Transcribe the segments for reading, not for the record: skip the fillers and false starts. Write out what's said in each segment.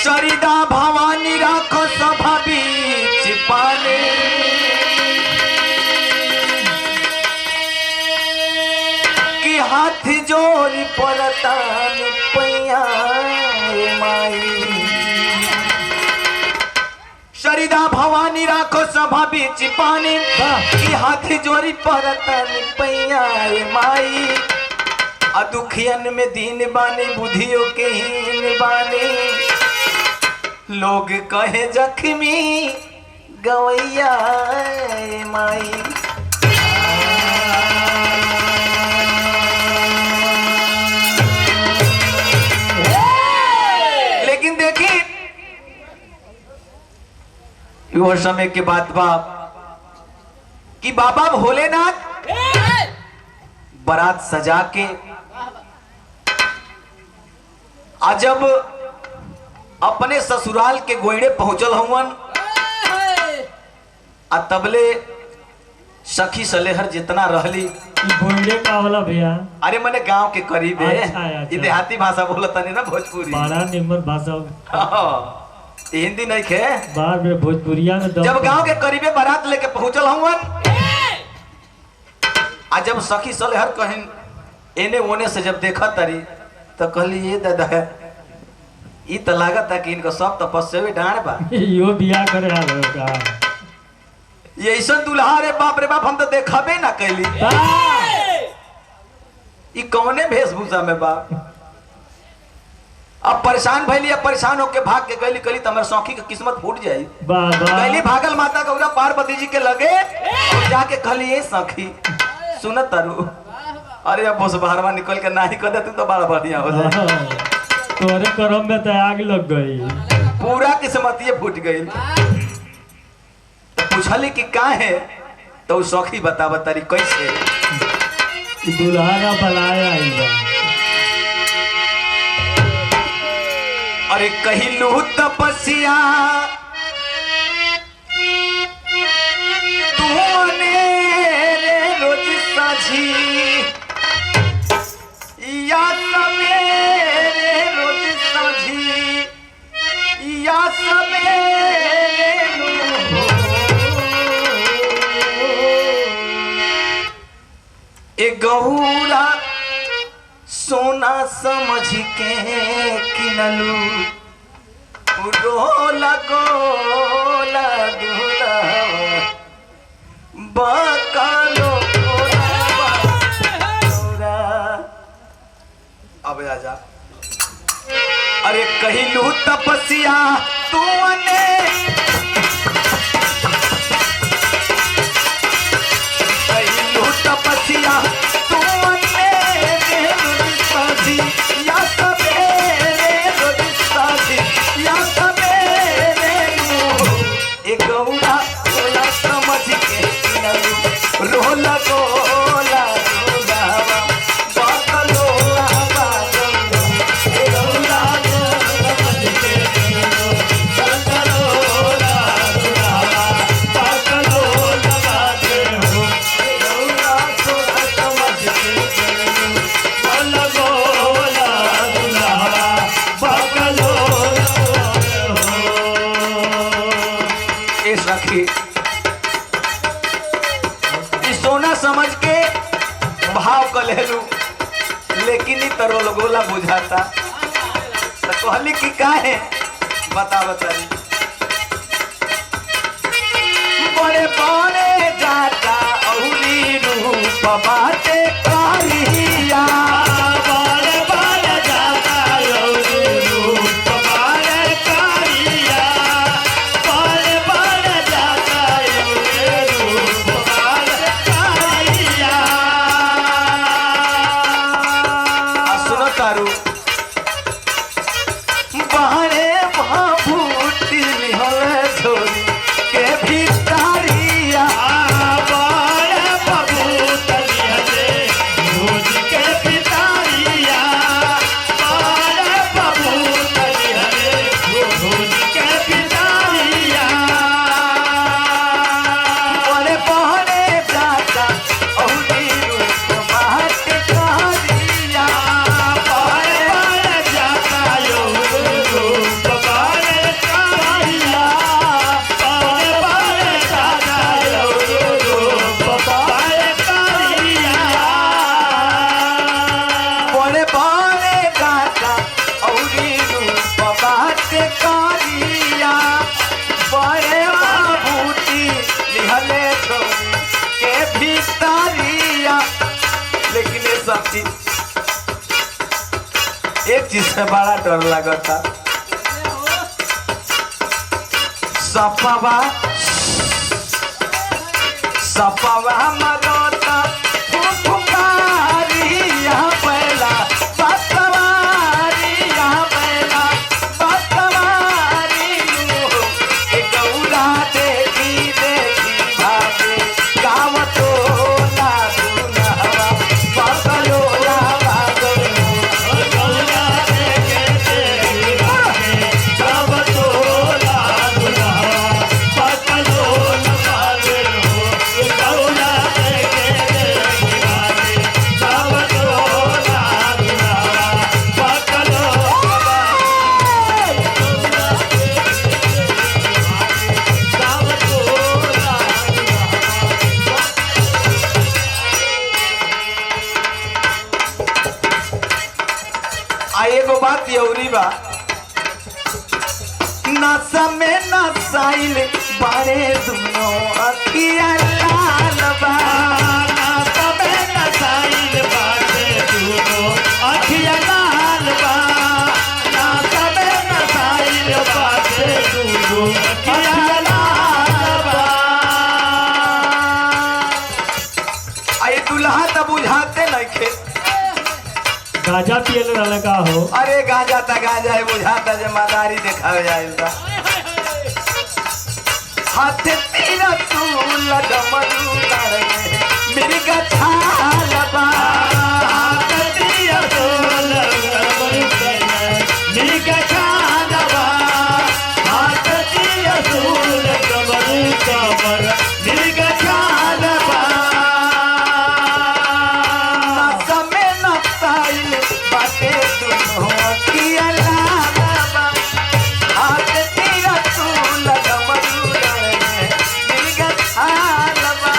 सरिदा भवानी राखो सभा बीच पाले कि हाथ जोड़ी परतान पैया माई। सरिदा भवानी राखो सभा बीच पानी कि हाथ जोड़ी परतान पैया माई। दुखियन में दीन बानी बुधियों के हीन बानी लोग कहे जख्मी गवैया माई। लेकिन देखिए वो समय के बाद बाप कि बाबा भोलेनाथ बारात सजा के जब अपने ससुराल के गोइड़े पहुंचल हुवन तबले सखी सलेहर जितना रहली गोइड़े का वाला भैया। अरे मने गांव के करीब है। अच्छा। देहाती भाषा बोलता नहीं ना भोजपुरी बड़ा निम्न भाषा हिंदी नहीं खे बार में भोजपुरिया में जब गांव के करीबे बारात लेके पहुंचल हुवन जब सखी सलेहर कहिन एने ओने से जब देखा तरी तो कहली ये दादा है ई तो लागत है कि इनको सब तपस्या भी डांड बा यो बिया करे हालो का ये ऐसा दुल्हा रे बाप हम तो देखबे ना कैली ई कौने वेशभूषा में बा। अब परेशान भइली अब परेशान होके भाग के गईली कली तमर सौखी की किस्मत फूट जाई। गईली भागल माता गौरा पार्वती जी के लगे और जाके कहली ये सखी सुनत तारू अरे अब बोस बाहरवा निकल के नाही कर दे तू तो बड़ा बढ़िया हो जाए। तोरे करम में तो आग लग गई पूरा किस्मत ये फूट गई। तो पूछली कि का है तो सौखी बता तारी कैसे दुल्हा बलाया अरे कहिलू तपस्या तूने रे रोज साझी या सवेरे रोज साझी या सवेरे ए गौरा सोना समझ के किनलू रोला गोला दूला बकालो अब आजा। अरे कहिलू तपस्या तूने कहिलू तपस्या तूने साझी या सवेरे रोज साझी या सवेरे एक गौरा गोला समझ के रोला गोला सोना समझ के भाव कलेलू लेकिन तरो गोला बुझाता तो कहली कि का है बता बताई बड़े बड़े जाता औरी रूप बाटे कारिया बड़े बड़े जाता औरी रूप बाटे कारिया बड़े बड़े जाता औरी रूप बाटे कारिया। सुनो तारू बाहरे भाभूति हवे छोरी के भितारिया बाहरे भाभूति हवे से बड़ा डर लगता। सपवा सपवा मगोता फुफुकारी यहाँ पहला बसवारी यहाँ पहला बसवारी एक गौरा देखी देखी भागे गाँव तो लागू नहवा बसलो लागो गौरा देखे तेरी भागे गाँव तो लागू नहवा बसलो लागो गौरा देखे तेरी भागे गाँव तो लागू नहवा बसलो गाँव तो आ एगो बात यौरी बा नशा में नशाइल बारे दुनो अखिया लाल बा नशा में नशाइल बाटे दुनो अखिया लाल बा नशा में नशाइल बाटे दुनो अखिया लाल बा आई दुल्हा त बुझाते नइखे। गाजा पियल रहल का हो अरे गांजा ता गांजा है बुझाता जे मदारी देखावे जाइल हाथ तेरा तूल डमरू तारे मेरी गछाल बा हाथ दिया तोल मेरी गछाल बा हाथ दिया तोल कमर कमर मेरी गछाल बा नशा में नशाइल बाटे दुनो अखिया लाल बा हाथ तेरा तूल डमरू तारे मेरी गछाल बा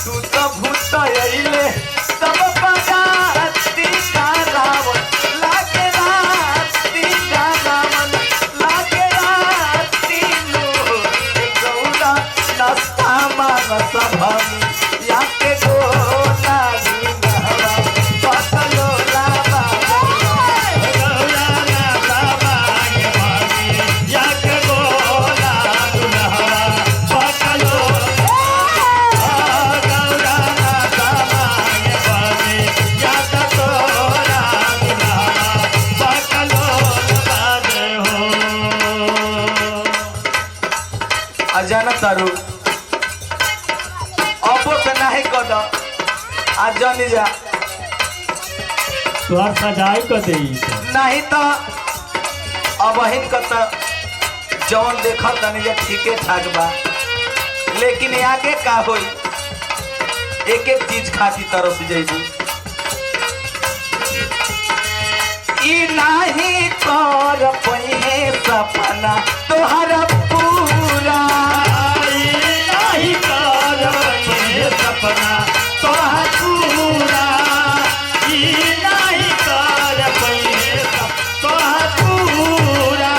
तू तो भूत अइले तब बजाती का रावण लागे राती का रावण लागे राती लो गौरा नस्ता मानस भमी या के गोला नहवा बसलो लाबा गौरा ना बाबागे भागी या के गोला दुल्हवा बकलो गौरा ना बाबागे भागी या के गोला दुल्हवा बकलो बाजे हो अजान तारू अबो पे नहीं कद आज जानी जा तोहर सजाई क देई नहीं तो अबहिन क त जौन देखत तनी जे ठीके ठाक बा लेकिन आगे का होई एक एक चीज खाती तरस जइबू ई नाही कर पहे सपना तोहरा पूरा नहीं कर ये सपना तोहर पूरा ई नहीं कर ये तोहर पूरा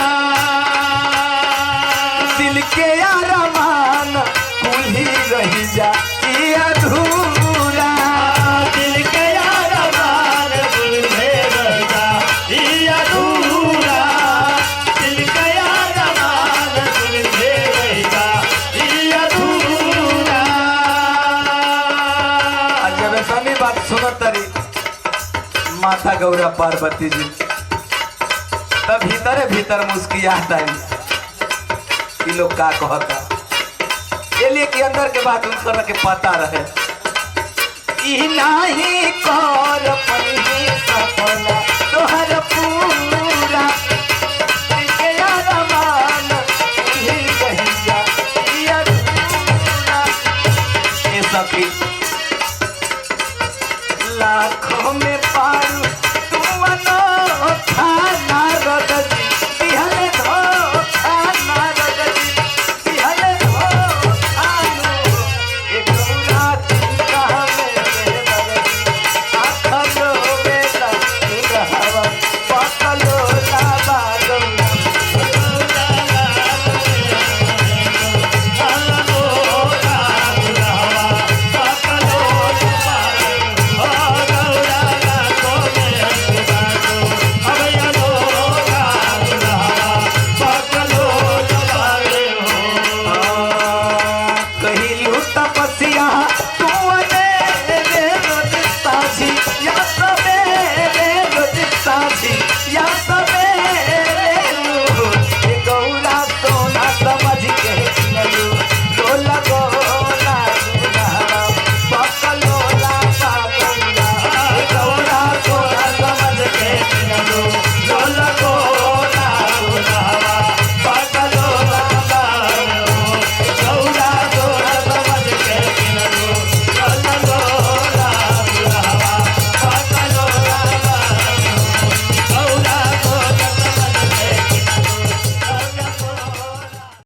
दिल के अरमान कुल्ही रही जा ई अधूरा दिल के यार मार बुझे रहा ई अधूरा दिल के यार मार बुझे रहा ई अधूरा आज जब सनी बात सुनो तरी माता गौरा पार्वती जी तब भीतरे भीतर मुस्कियाता है कि लोग का कहता ये लिए कि अंदर के बात उनकर के पता रहे ई नाही कर पहे सपना तोहर पूरा